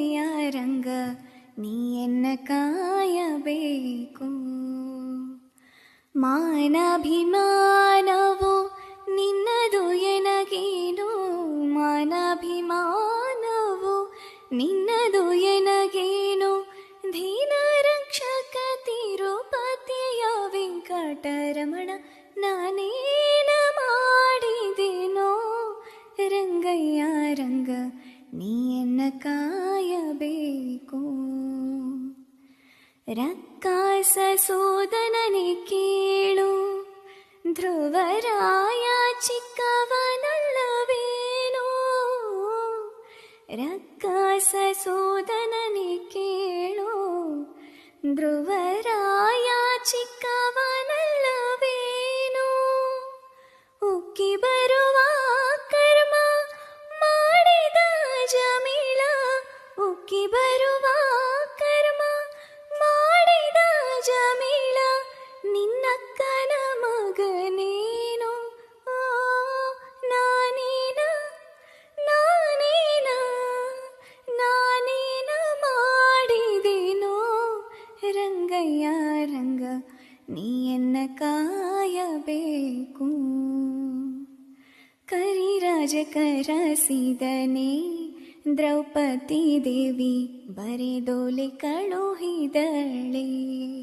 ರಂಗಯ್ಯ ರಂಗ ನೀ ಎನ್ನ ಕಾಯಬೇಕು. ಮಾನಾಭಿಮಾನವು ನಿನ್ನದು ಎನಗೇನು, ಮಾನಾಭಿಮಾನವು ನಿನ್ನದು ಎನಗೇನು, ದೀನ ರಕ್ಷಕ ತಿರುಪತಿಯ ವೆಂಕಟರಮಣ ನಾನೇನ ಮಾಡಿದೆನೋ. ರಂಗಯ್ಯ ರಂಗ ನೀ ಎನ್ನ ಕಾಯಬೇಕು. ರಕ್ಕಾಸ ಸೋದನನೆ ಕೇಳು, ಧ್ರುವರಾಯ ಚಿಕ್ಕವನಲ್ಲವೇನೋ. ರಕ್ಕಾಸ ಸೋದನನೆ ಕೇಳು, ಧ್ರುವರಾಯ ಚಿಕ್ಕವನಲ್ಲವೇನೋ. ಉಕ್ಕಿ ಬರುವ ಕರ್ಮ ಮಾಡಿದ ಜಮೀಳ, ಉಕ್ಕಿ ಬರುವ ಕರ್ಮ ಮಾಡಿದ ಜಮೀಳ, ನಿನ್ನಕ್ಕನ ಮಗನೇನು. ನಾನೇನ ನಾನೇನ ನಾನೇನ ಮಾಡಿದೆನೋ. ರಂಗಯ್ಯ ರಂಗ ನೀ ಎನ್ನ ಕಾಯಬೇಕು. ಕರಿರಾಜ ಕರಸಿದನೆ ದ್ರೌಪದಿ ದೇವಿ ಬರೆದೋಲೆ ಕಳುಹಿದಳೆ.